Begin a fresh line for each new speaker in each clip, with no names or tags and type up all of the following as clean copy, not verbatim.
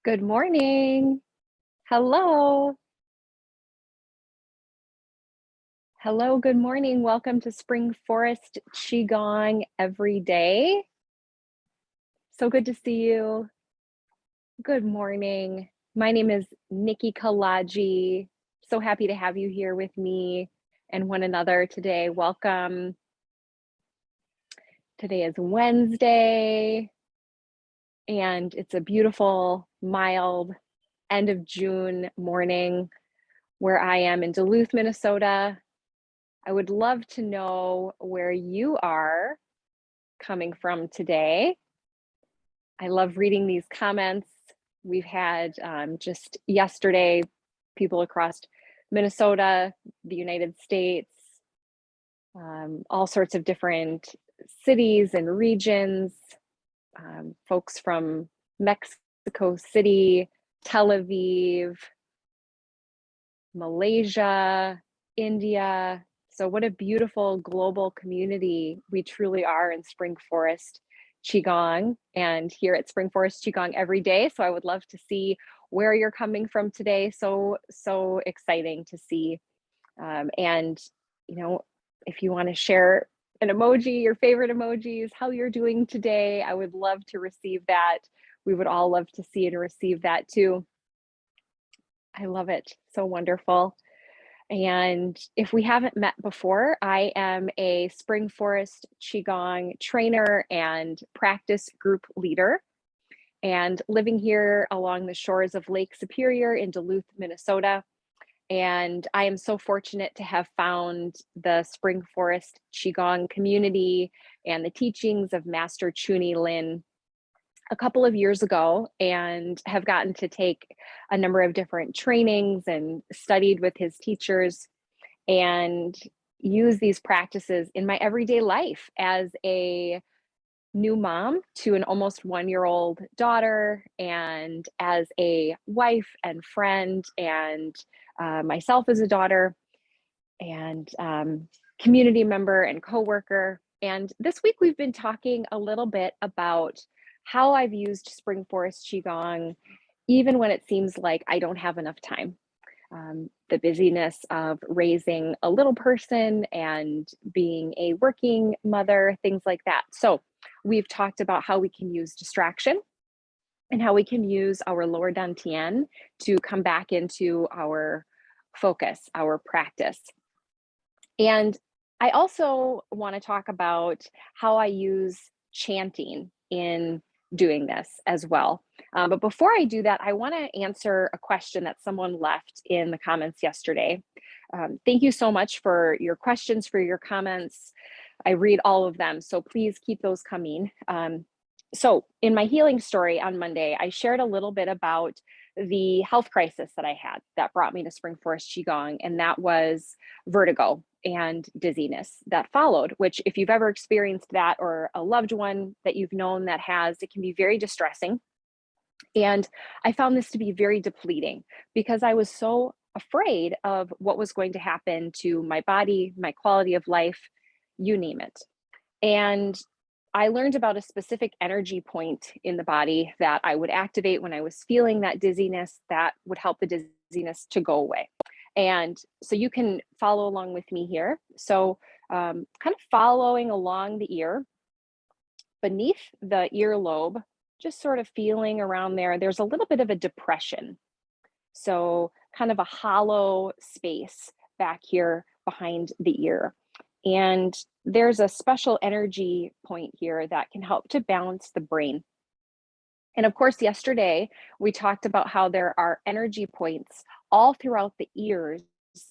Good morning. Hello. Hello, good morning. Welcome to Spring Forest Qigong every day. So good to see you. Good morning. My name is Nikki Kalaji. So happy to have you here with me and one another today. Welcome. Today is Wednesday, and it's a beautiful, mild end of June morning where I am in Duluth, Minnesota. I would love to know where you are coming from today. I love reading these comments. We've had just yesterday people across Minnesota, the United States, all sorts of different cities and regions, folks from Mexico City, Tel Aviv, Malaysia, India. So, what a beautiful global community we truly are in Spring Forest Qigong and here at Spring Forest Qigong every day. So, I would love to see where you're coming from today. So exciting to see. And, you know, if you want to share an emoji, your favorite emojis, how you're doing today, I would love to receive that. We would all love to see and receive that too. I love it. So wonderful. And if we haven't met before, I am a Spring Forest Qigong trainer and practice group leader, and living here along the shores of Lake Superior in Duluth, Minnesota. And I am so fortunate to have found the Spring Forest Qigong community and the teachings of Master Chuni Lin a couple of years ago and have gotten to take a number of different trainings and studied with his teachers and use these practices in my everyday life as a new mom to an almost 1-year-old daughter, and as a wife and friend, and myself as a daughter, and community member and coworker. And this week we've been talking a little bit about how I've used Spring Forest Qigong even when it seems like I don't have enough time. The busyness of raising a little person and being a working mother, things like that. So, we've talked about how we can use distraction and how we can use our lower dantian to come back into our focus, our practice. And I also want to talk about how I use chanting in doing this as well. But before I do that, I want to answer a question that someone left in the comments yesterday. Thank you so much for your questions, for your comments. I read all of them, so please keep those coming. So, in my healing story on Monday, I shared a little bit about the health crisis that I had that brought me to Spring Forest Qigong, and that was vertigo and dizziness that followed, which, if you've ever experienced that or a loved one that you've known that has, it can be very distressing. And I found this to be very depleting because I was so afraid of what was going to happen to my body, my quality of life, you name it. And I learned about a specific energy point in the body that I would activate when I was feeling that dizziness that would help the dizziness to go away. And so you can follow along with me here. So, kind of following along the ear, beneath the earlobe, just sort of feeling around there, there's a little bit of a depression. So, kind of a hollow space back here behind the ear. And there's a special energy point here that can help to balance the brain. And of course, yesterday we talked about how there are energy points all throughout the ears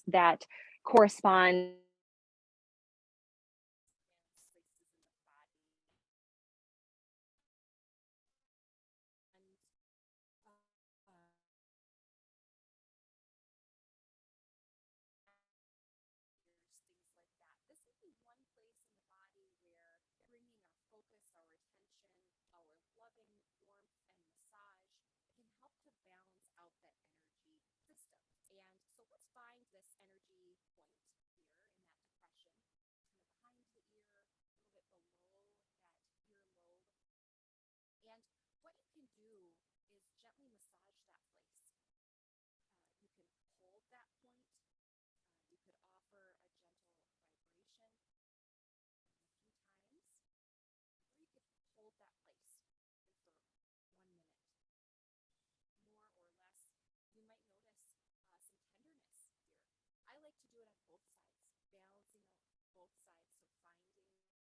that correspond things like that. This would be one place in the body where bringing our focus, our attention, our loving warmth and massage can help to balance out that energy system. And so let's find this energy point here in that depression, kind of behind the ear, a little bit below that earlobe. And what you can do is gently massage
do it on both sides, balancing out both sides. So finding that depression,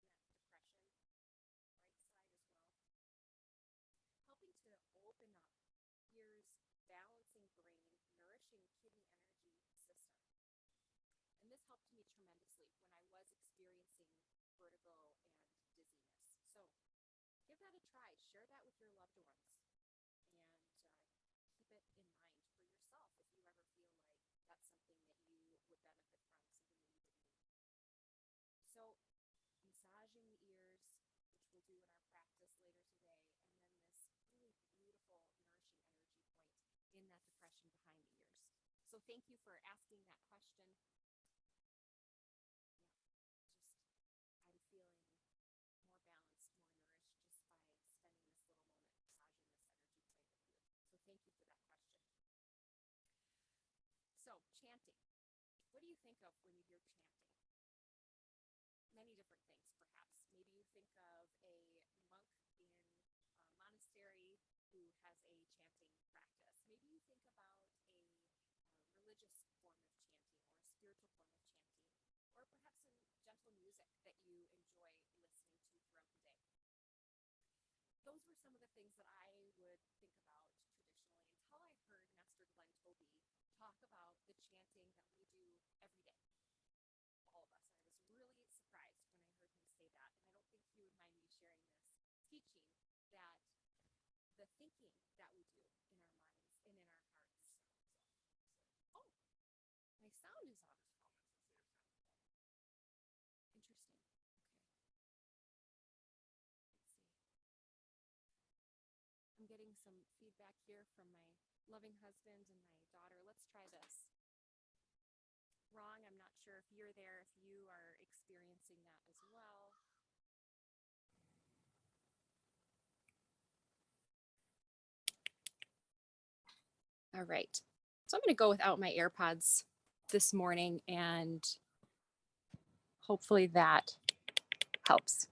right side as well, helping to open up ears, balancing brain, nourishing kidney energy system. And this helped me tremendously when I was experiencing vertigo and dizziness. So give that a try. Share that with your loved ones and keep it in mind for yourself if you ever feel like that's something that you would benefit from, something that you would need. So massaging the ears, which we'll do in our practice later today, and then this really beautiful nourishing energy point in that depression behind the ears. So thank you for asking that question. I'm feeling more balanced, more nourished just by spending this little moment massaging this energy point with you. So thank you for that question. So chanting. What do you think of when you hear chanting? Many different things, perhaps. Maybe you think of a monk in a monastery who has a chanting practice. Maybe you think about a religious form of chanting or a spiritual form of chanting, or perhaps some gentle music that you enjoy listening to throughout the day. Those were some of the things that I would think about traditionally until I heard Master Glenn Toby talk about the chanting that we do every day. All of us. I was really surprised when I heard him say that, and I don't think you would mind me sharing this teaching that the thinking that we do in our minds and in our hearts. Oh, my sound is off. Interesting. Okay. Let's see. I'm getting some feedback here from my loving husband and my daughter. Let's try this. Wrong, I'm not sure if you're there, if you are experiencing that as well. All right. So I'm going to go without my AirPods this morning, and hopefully that helps.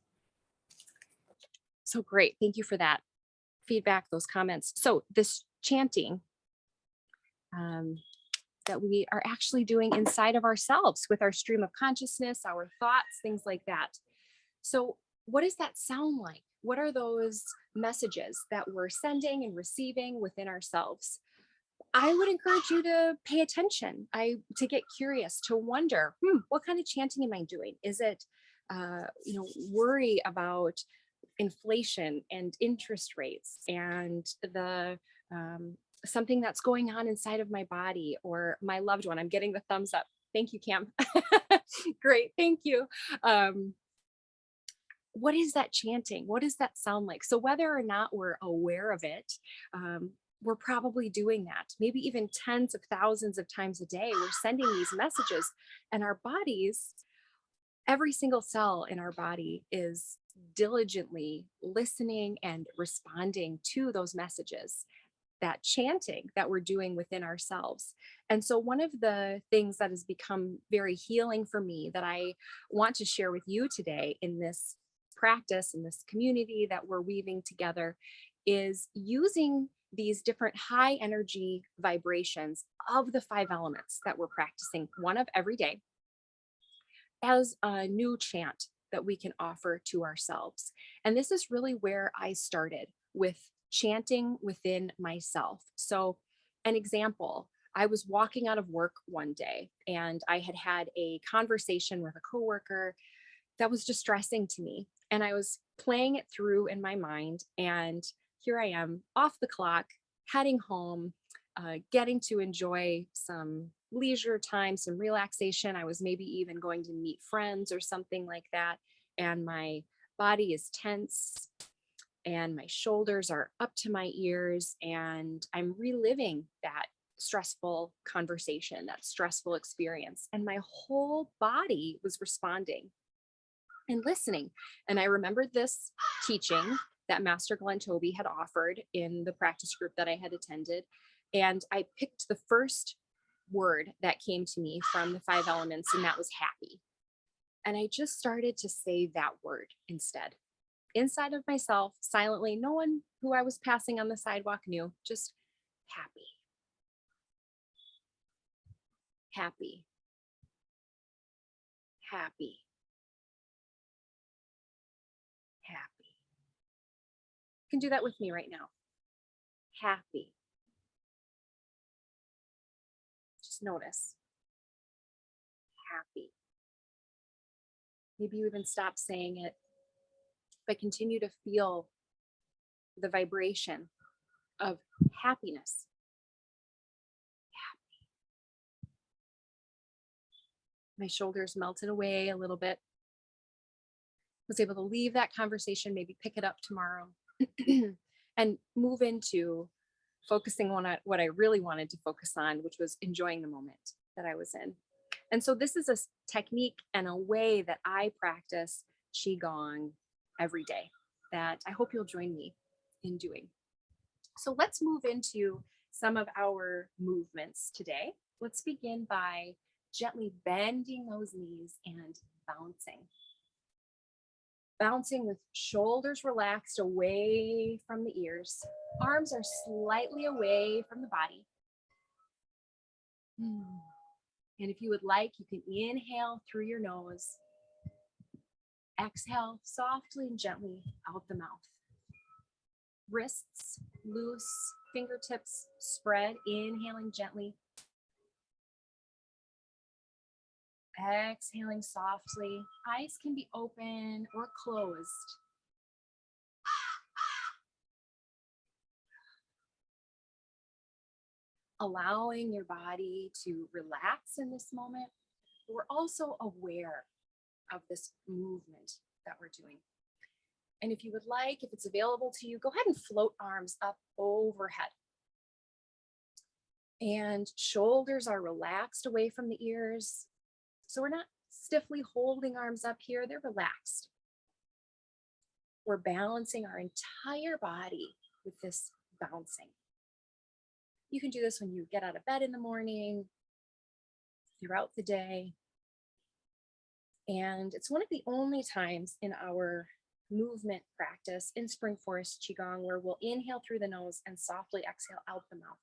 So great. Thank you for that feedback, those comments. So this chanting that we are actually doing inside of ourselves with our stream of consciousness, our thoughts, things like that. So what does that sound like? What are those messages that we're sending and receiving within ourselves? I would encourage you to pay attention, to get curious, to wonder, what kind of chanting am I doing? Is it, worry about inflation and interest rates and the something that's going on inside of my body or my loved one? I'm getting the thumbs up. Thank you, Cam. Great, thank you. What is that chanting? What does that sound like? So whether or not we're aware of it, we're probably doing that. Maybe even tens of thousands of times a day, we're sending these messages, and our bodies, every single cell in our body is diligently listening and responding to those messages, that chanting that we're doing within ourselves. And so one of the things that has become very healing for me that I want to share with you today in this practice, in this community that we're weaving together, is using these different high energy vibrations of the 5 elements that we're practicing, one of every day, as a new chant that we can offer to ourselves. And this is really where I started with chanting within myself. So an example, I was walking out of work one day and I had had a conversation with a coworker that was distressing to me. And I was playing it through in my mind. And here I am off the clock, heading home, getting to enjoy some leisure time, some relaxation. I was maybe even going to meet friends or something like that. And my body is tense and my shoulders are up to my ears. And I'm reliving that stressful conversation, that stressful experience. And my whole body was responding and listening. And I remembered this teaching that Master Glenn Toby had offered in the practice group that I had attended. And I picked the first word that came to me from the 5 elements, and that was happy. And I just started to say that word instead, inside of myself, silently. No one who I was passing on the sidewalk knew, just happy. Happy. happy, happy. You can do that with me right now. Happy. Just notice. Happy. Maybe you even stop saying it, but continue to feel the vibration of happiness. My shoulders melted away a little bit. Was able to leave that conversation, maybe pick it up tomorrow, and move into focusing on what I really wanted to focus on, which was enjoying the moment that I was in. And so this is a technique and a way that I practice Qigong every day that I hope you'll join me in doing. So let's move into some of our movements today. Let's begin by gently bending those knees and bouncing. Bouncing with shoulders relaxed away from the ears. Arms are slightly away from the body. And if you would like, you can inhale through your nose. Exhale softly and gently out the mouth. Wrists loose, fingertips spread, inhaling gently. Exhaling softly. Eyes can be open or closed. Allowing your body to relax in this moment. We're also aware of this movement that we're doing. And if you would like, if it's available to you, go ahead and float arms up overhead. And shoulders are relaxed away from the ears. So we're not stiffly holding arms up here, they're relaxed. We're balancing our entire body with this bouncing. You can do this when you get out of bed in the morning, throughout the day. And it's one of the only times in our movement practice in Spring Forest Qigong where we'll inhale through the nose and softly exhale out the mouth.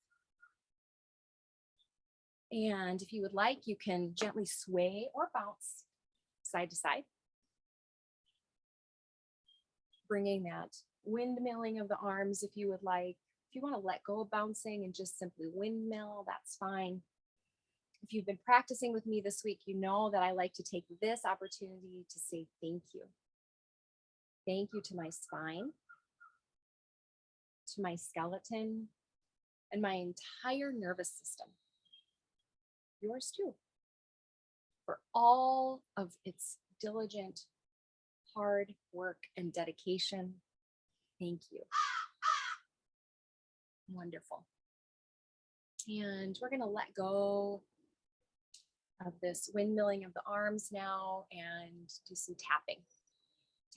And if you would like, you can gently sway or bounce side to side. Bringing that windmilling of the arms if you would like. If you want to let go of bouncing and just simply windmill, that's fine. If you've been practicing with me this week, you know that I like to take this opportunity to say thank you. Thank you to my spine, to my skeleton, and my entire nervous system. Yours too, for all of its diligent, hard work and dedication. Thank you. Wonderful. And we're going to let go of this windmilling of the arms now and do some tapping.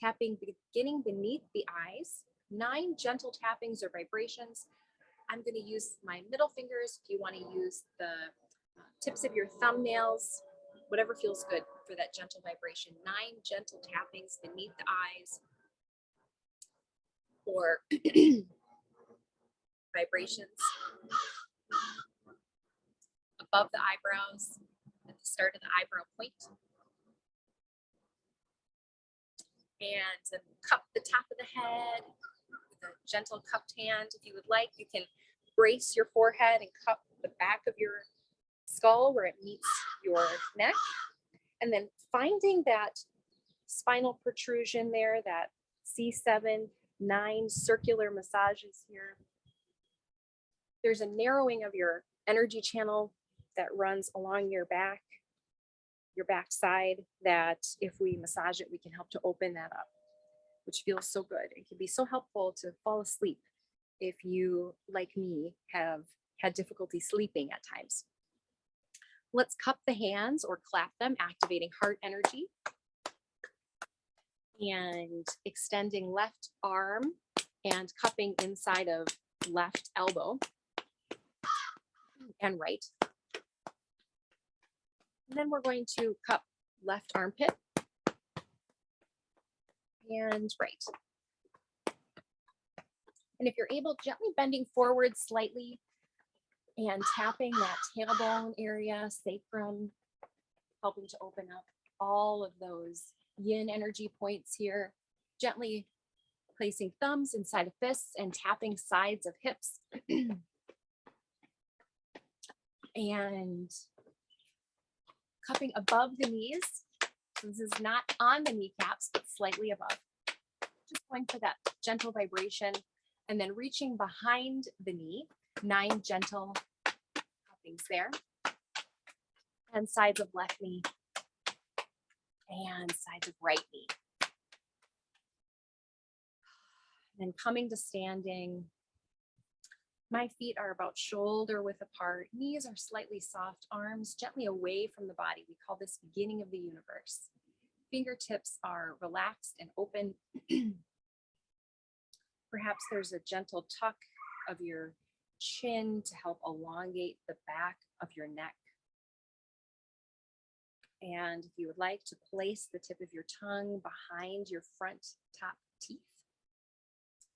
Tapping beginning beneath the eyes, 9 gentle tappings or vibrations. I'm going to use my middle fingers. If you want to use the tips of your thumbnails, whatever feels good for that gentle vibration. 9 gentle tappings beneath the eyes or vibrations above the eyebrows at the start of the eyebrow point. And then cup the top of the head with a gentle cupped hand. If you would like, you can brace your forehead and cup the back of your skull where it meets your neck. And then finding that spinal protrusion there, that C7, 9 circular massages here. There's a narrowing of your energy channel that runs along your back side, that if we massage it, we can help to open that up, which feels so good. It can be so helpful to fall asleep if you, like me, have had difficulty sleeping at times. Let's cup the hands or clap them, activating heart energy. And extending left arm and cupping inside of left elbow and right. And then we're going to cup left armpit and right. And if you're able, gently bending forward slightly and tapping that tailbone area, sacrum, helping to open up. all of those yin energy points here. Gently placing thumbs inside of fists and tapping sides of hips. And cupping above the knees. So this is not on the kneecaps, but slightly above. Just going for that gentle vibration, and then reaching behind the knee, 9 gentle cuppings there. And sides of left knee and sides of right knee. Then coming to standing. My feet are about shoulder width apart. Knees are slightly soft, arms gently away from the body. We call this beginning of the universe. Fingertips are relaxed and open. Perhaps there's a gentle tuck of your chin to help elongate the back of your neck. And if you would like to place the tip of your tongue behind your front top teeth,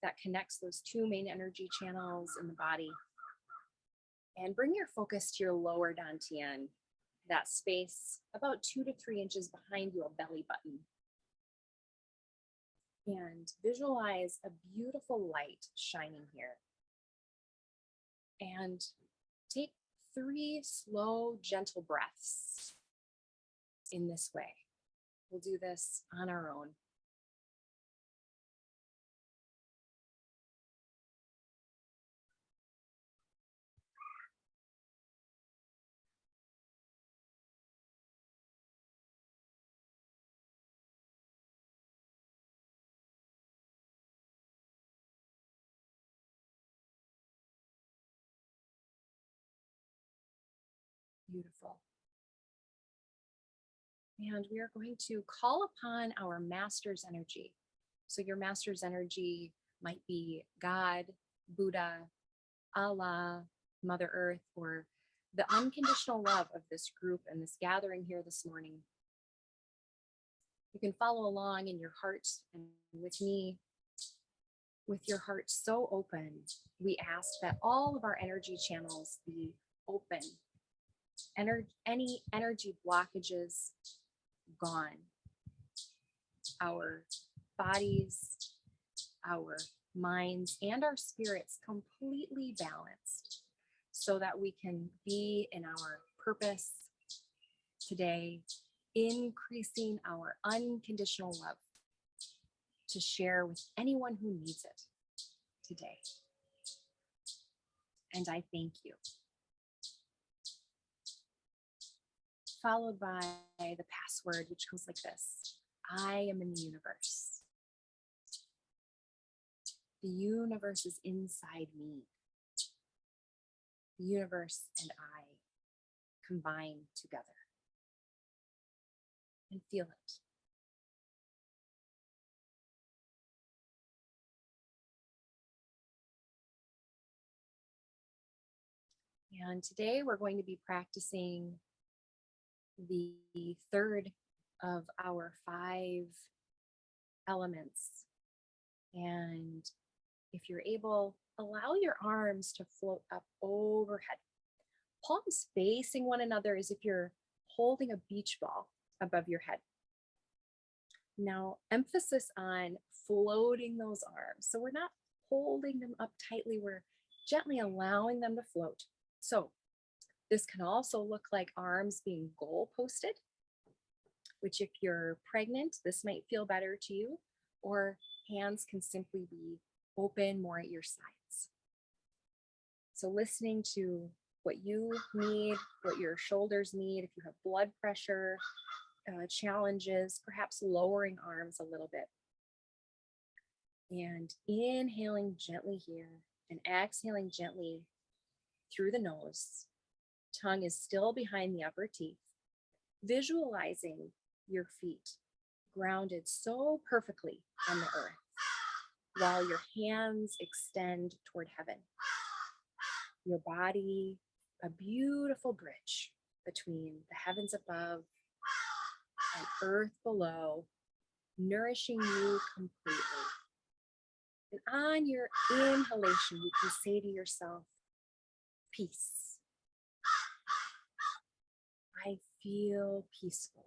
that connects those 2 main energy channels in the body. And bring your focus to your lower dantian, that space about 2 to 3 inches behind your belly button. And visualize a beautiful light shining here. And take 3 slow, gentle breaths in this way. We'll do this on our own. Beautiful. And we are going to call upon our master's energy. So your master's energy might be God, Buddha, Allah, Mother Earth, or the unconditional love of this group and this gathering here this morning. You can follow along in your heart and with me. With your heart so open, we ask that all of our energy channels be open. Any energy blockages gone. Our bodies, our minds, and our spirits completely balanced so that we can be in our purpose today, increasing our unconditional love to share with anyone who needs it today. And I thank you. Followed by the password, which goes like this: I am in the universe. The universe is inside me. The universe and I combine together. And feel it. And today we're going to be practicing the 3rd of our 5 elements. And if you're able, allow your arms to float up overhead. Palms facing one another as if you're holding a beach ball above your head. Now, emphasis on floating those arms. So we're not holding them up tightly, we're gently allowing them to float. So this can also look like arms being goal posted, which if you're pregnant, this might feel better to you, or hands can simply be open more at your sides. So listening to what you need, what your shoulders need, if you have blood pressure, challenges, perhaps lowering arms a little bit. And inhaling gently here and exhaling gently through the nose. Tongue is still behind the upper teeth. Visualizing your feet grounded so perfectly on the earth while your hands extend toward heaven. Your body, a beautiful bridge between the heavens above and earth below, nourishing you completely. And on your inhalation, you can say to yourself, peace. I feel peaceful.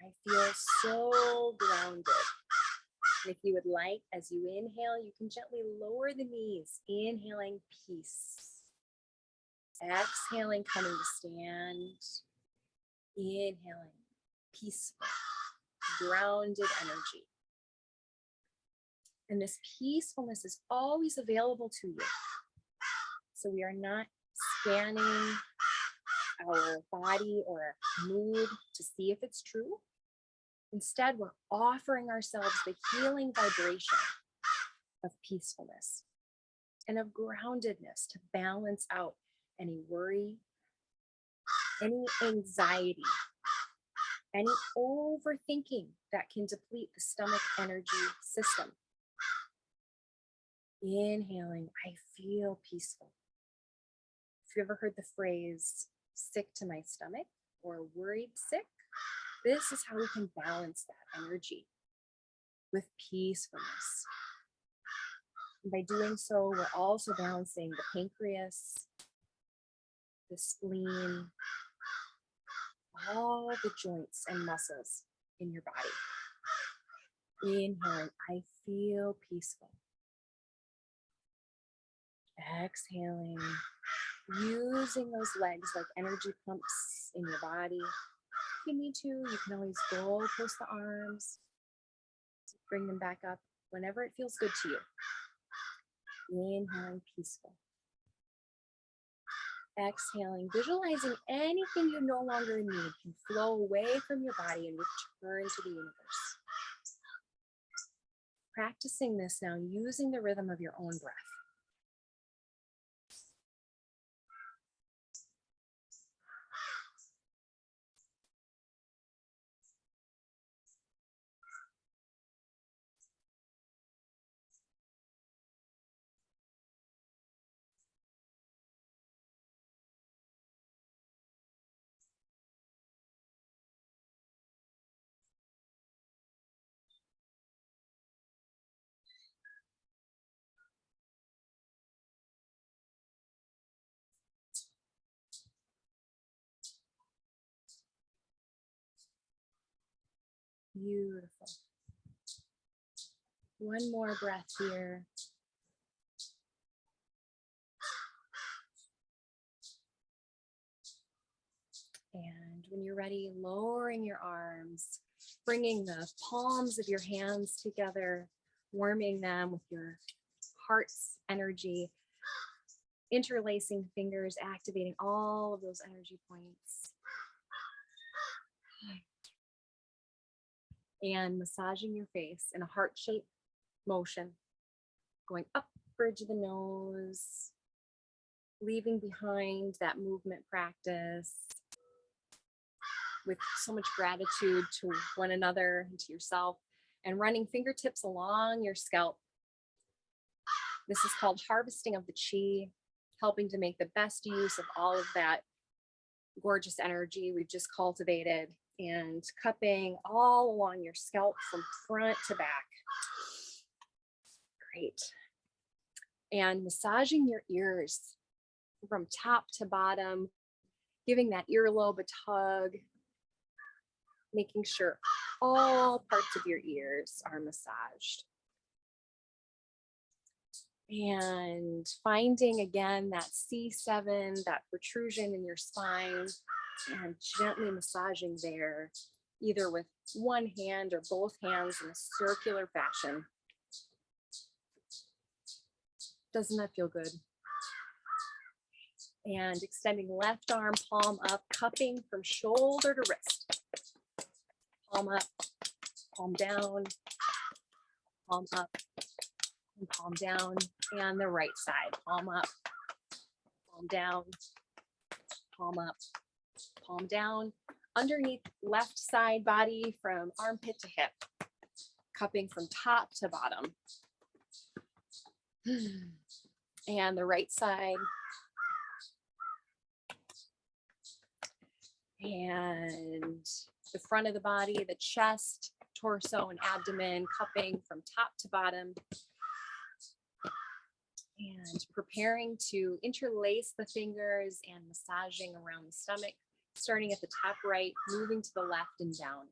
I feel so grounded. And if you would like, as you inhale, you can gently lower the knees, inhaling peace. Exhaling, coming to stand. Inhaling, peaceful, grounded energy. And this peacefulness is always available to you. So we are not scanning our body or our mood to see if it's true. Instead, we're offering ourselves the healing vibration of peacefulness and of groundedness to balance out any worry, any anxiety, any overthinking that can deplete the stomach energy system. Inhaling, I feel peaceful. If you ever heard the phrase sick to my stomach or worried sick, this is how we can balance that energy with peacefulness. And by doing so, we're also balancing the pancreas, the spleen, all the joints and muscles in your body. Inhaling, I feel peaceful. Exhaling, using those legs like energy pumps in your body. If you need to, you can always go post the arms, bring them back up whenever it feels good to you. Inhaling, peaceful. Exhaling, visualizing anything you no longer need can flow away from your body and return to the universe. Practicing this now using the rhythm of your own breath. Beautiful. One more breath here. And when you're ready, lowering your arms, bringing the palms of your hands together, warming them with your heart's energy, interlacing fingers, activating all of those energy points. And massaging your face in a heart-shaped motion, going up bridge of the nose, leaving behind that movement practice with so much gratitude to one another and to yourself, and running fingertips along your scalp. This is called harvesting of the chi, helping to make the best use of all of that gorgeous energy we've just cultivated, and cupping all along your scalp from front to back. Great. And massaging your ears from top to bottom, giving that earlobe a tug, making sure all parts of your ears are massaged. And finding again that C7, that protrusion in your spine, and gently massaging there, either with one hand or both hands in a circular fashion. Doesn't that feel good? And extending left arm, palm up, cupping from shoulder to wrist. Palm up, palm down, palm up, and palm down. And the right side, palm up, palm down, palm up, palm down. Underneath left side body from armpit to hip, cupping from top to bottom. And the right side. And the front of the body, the chest, torso, and abdomen, cupping from top to bottom. And preparing to interlace the fingers and massaging around the stomach, starting at the top right, moving to the left and down.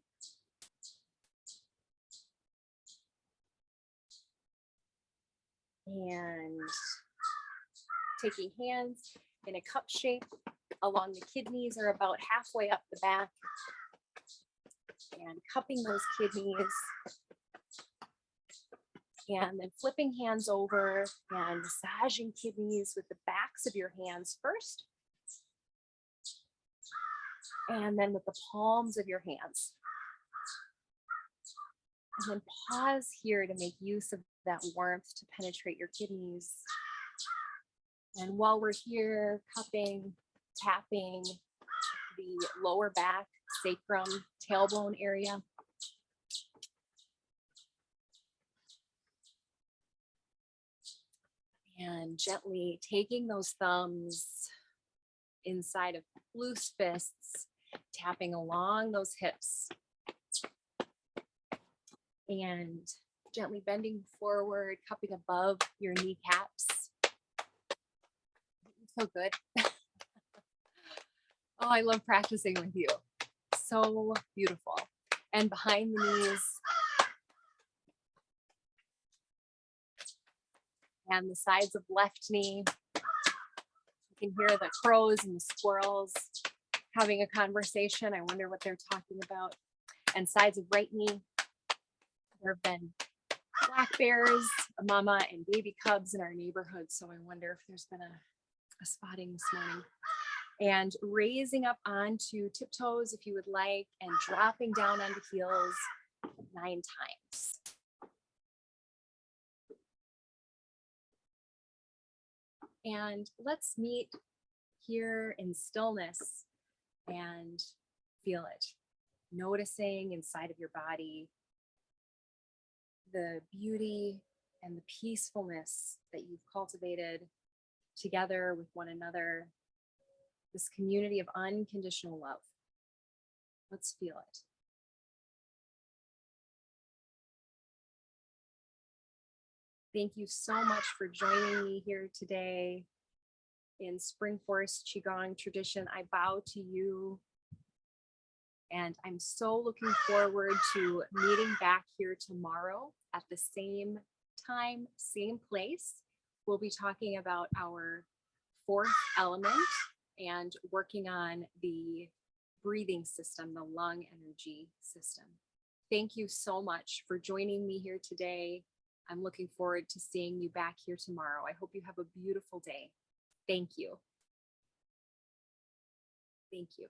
And taking hands in a cup shape along the kidneys or about halfway up the back, and cupping those kidneys, and then flipping hands over and massaging kidneys with the backs of your hands first, and then with the palms of your hands. And then pause here to make use of that warmth to penetrate your kidneys. And while we're here, cupping, tapping the lower back, sacrum, tailbone area. And gently taking those thumbs inside of loose fists, tapping along those hips. And gently bending forward, cupping above your kneecaps. So good. Oh, I love practicing with you. So beautiful. And behind the knees. And the sides of left knee. You can hear the crows and the squirrels having a conversation. I wonder what they're talking about. And sides of right knee. There have been black bears, a mama and baby cubs in our neighborhood. So I wonder if there's been a spotting this morning. And raising up onto tiptoes if you would like, and dropping down onto heels 9 times. And let's meet here in stillness and feel it. Noticing inside of your body the beauty and the peacefulness that you've cultivated together with one another, this community of unconditional love. Let's feel it. Thank you so much for joining me here today in Spring Forest Qigong tradition. I bow to you. And I'm so looking forward to meeting back here tomorrow at the same time, same place. We'll be talking about our 4th element and working on the breathing system, the lung energy system. Thank you so much for joining me here today. I'm looking forward to seeing you back here tomorrow. I hope you have a beautiful day. Thank you. Thank you.